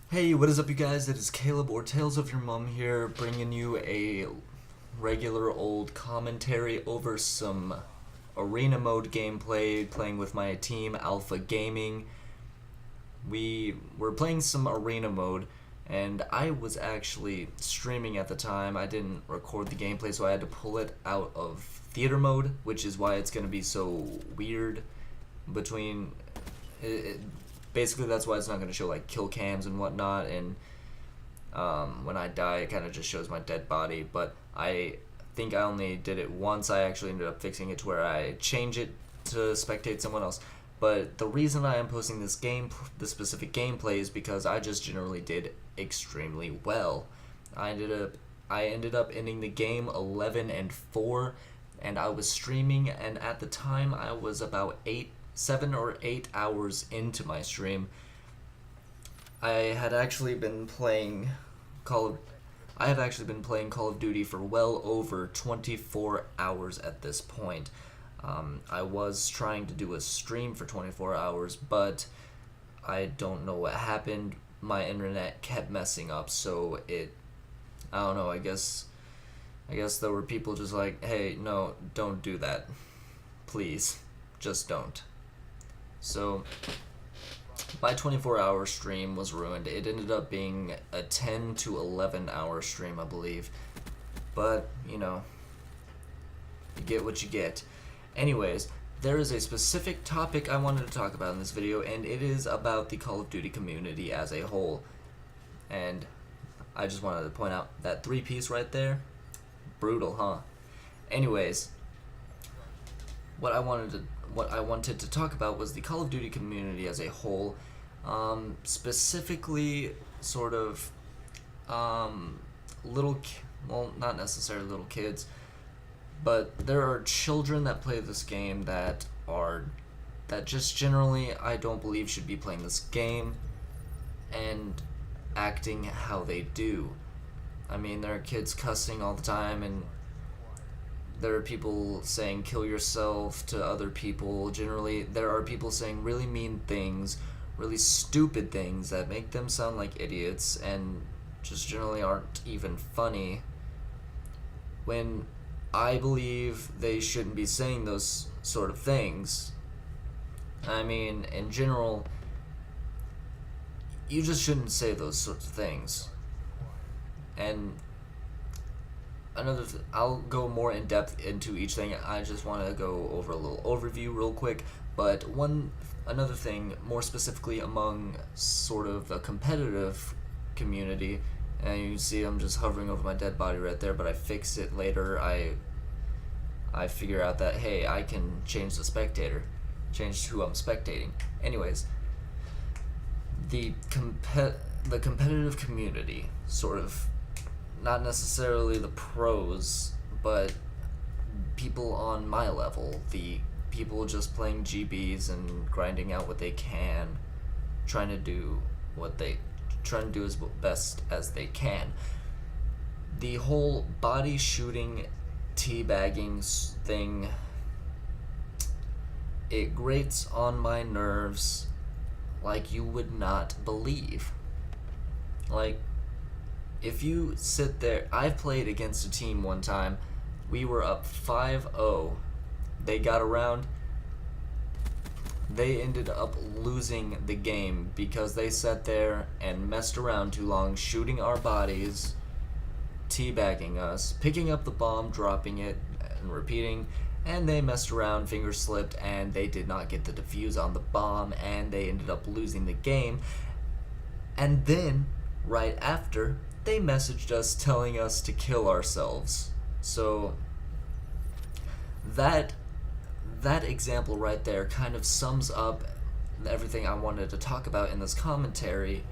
Hey, what is up, you guys? It is Caleb or Tales of Your Mom here, bringing you a regular old commentary over some arena mode gameplay, playing with my team, Alpha Gaming. We were playing some arena mode, and I was actually streaming at the time. I didn't record the gameplay, so I had to pull it out of theater mode, which is why it's going to be so weird between it, basically that's why it's not going to show like kill cams and whatnot, and when I die it kind of just shows my dead body. But I think I only did it once. I actually ended up fixing it to where I change it to spectate someone else. But the reason I am posting this specific gameplay is because I just generally did extremely well. I ended up ending the game 11-4, and I was streaming, and at the time I was about 7 or 8 hours into my stream. I had actually been playing Call of Duty for well over 24 hours at this point. I was trying to do a stream for 24 hours, but I don't know what happened. My internet kept messing up, so I don't know, I guess there were people just like, hey, no, don't do that. Please, just don't. So my 24-hour stream was ruined. It ended up being a 10 to 11 hour stream, I believe. But, you get what you get. Anyways, there is a specific topic I wanted to talk about in this video, and it is about the Call of Duty community as a whole. And I just wanted to point out that 3-piece right there, brutal, huh? Anyways, what I wanted to talk about was the Call of Duty community as a whole, specifically sort of well, not necessarily little kids, but there are children that play this game that just generally I don't believe should be playing this game and acting how they do. I mean, there are kids cussing all the time, and there are people saying kill yourself to other people. Generally, there are people saying really mean things, really stupid things that make them sound like idiots and just generally aren't even funny, when I believe they shouldn't be saying those sort of things. I mean, in general, you just shouldn't say those sorts of things. And I'll go more in depth into each thing. I just want to go over a little overview real quick. But another thing, more specifically among sort of a competitive community, and you see I'm just hovering over my dead body right there, but I fix it later. I figure out that, hey, I can change the spectator, change who I'm spectating. Anyways, the competitive community, sort of, not necessarily the pros, but people on my level, the people just playing GBs and grinding out what they can, trying to do as best as they can. The whole body shooting, teabagging thing, it grates on my nerves like you would not believe. Like, if you sit there, I've played against a team one time, we were up 5-0, they got around, they ended up losing the game because they sat there and messed around too long, shooting our bodies, teabagging us, picking up the bomb, dropping it, and repeating, and they messed around, finger slipped, and they did not get the defuse on the bomb, and they ended up losing the game. And then, right after, they messaged us telling us to kill ourselves. So that example right there kind of sums up everything I wanted to talk about in this commentary,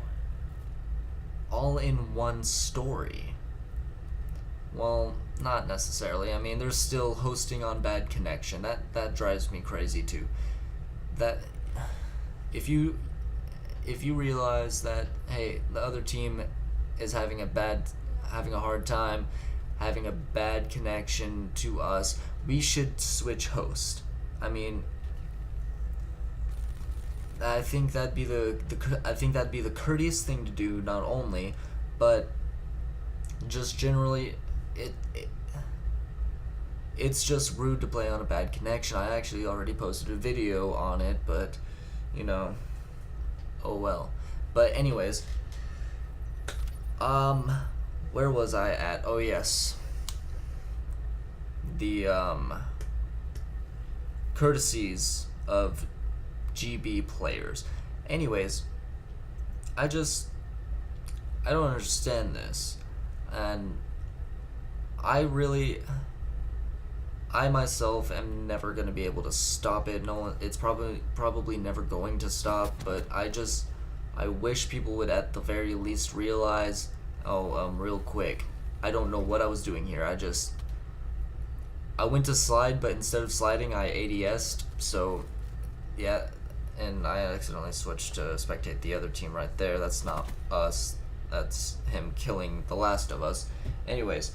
all in one story. Well, not necessarily. I mean, there's still hosting on bad connection. That drives me crazy too. That if you realize that, hey, the other team is having a hard time, having a bad connection to us, we should switch host. I mean, I think that'd be I think that'd be the courteous thing to do, not only, but just generally, it's just rude to play on a bad connection. I actually already posted a video on it, but you know, oh well. But anyways, where was I at? Oh yes, the courtesies of GB players. Anyways, I don't understand this, and I myself am never gonna be able to stop it. No one, it's probably never going to stop. But I wish people would at the very least realize. Oh, real quick, I don't know what I was doing here. I went to slide, but instead of sliding, I ADS'd. So, yeah, and I accidentally switched to spectate the other team right there. That's not us. That's him killing the last of us. Anyways,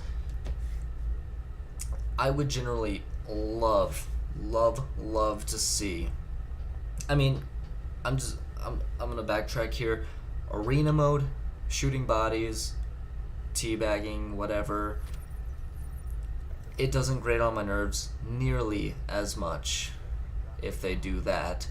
I would generally love to see. I mean, I'm gonna backtrack here. Arena mode, shooting bodies, teabagging, whatever. It doesn't grate on my nerves nearly as much if they do that.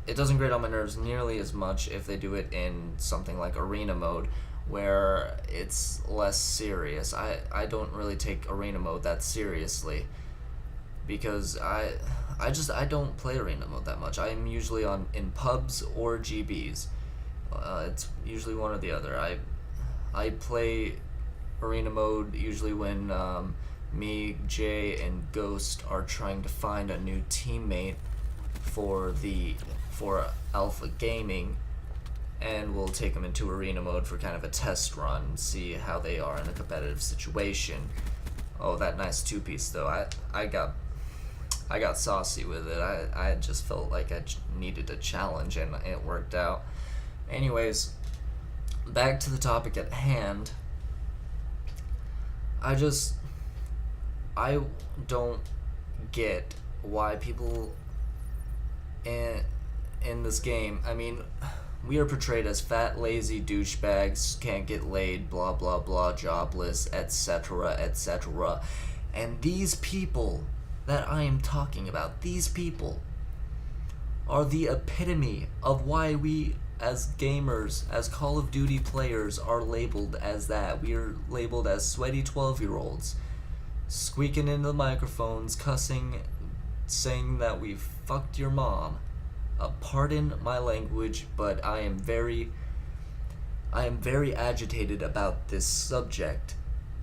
It doesn't grate on my nerves nearly as much if they do it in something like arena mode, where it's less serious. I don't really take arena mode that seriously, because I don't play arena mode that much. I'm usually in pubs or GBs. It's usually one or the other. I play arena mode usually when me, Jay, and Ghost are trying to find a new teammate for Alpha Gaming, and we'll take them into arena mode for kind of a test run, see how they are in a competitive situation. Oh, that nice two-piece though. I got saucy with it. I just felt like I needed a challenge, and it worked out. Anyways, back to the topic at hand. I don't get why people in this game, I mean, we are portrayed as fat, lazy douchebags, can't get laid, blah blah blah, jobless, etc., etc. And these people that I am talking about, these people are the epitome of why we as gamers, as Call of Duty players, are labeled as that. We are labeled as sweaty 12-year-olds, squeaking into the microphones, cussing, saying that we fucked your mom. Pardon my language, but I am very agitated about this subject.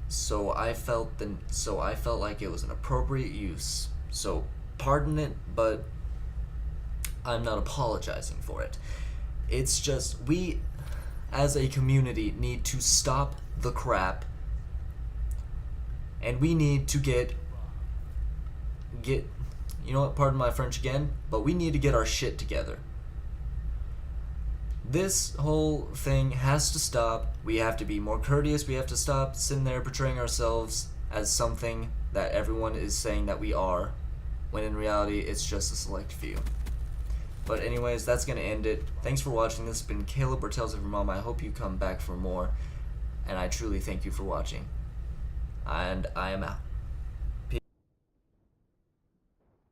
So I felt like it was an appropriate use. So pardon it, but I'm not apologizing for it. It's just, we as a community need to stop the crap, and we need to get you know what, pardon my French again, but we need to get our shit together. This whole thing has to stop. We have to be more courteous. We have to stop sitting there portraying ourselves as something that everyone is saying that we are, when in reality it's just a select few. But anyways, that's going to end it. Thanks for watching. This has been Caleb or Tales of Your Mom. I hope you come back for more, and I truly thank you for watching. And I am out.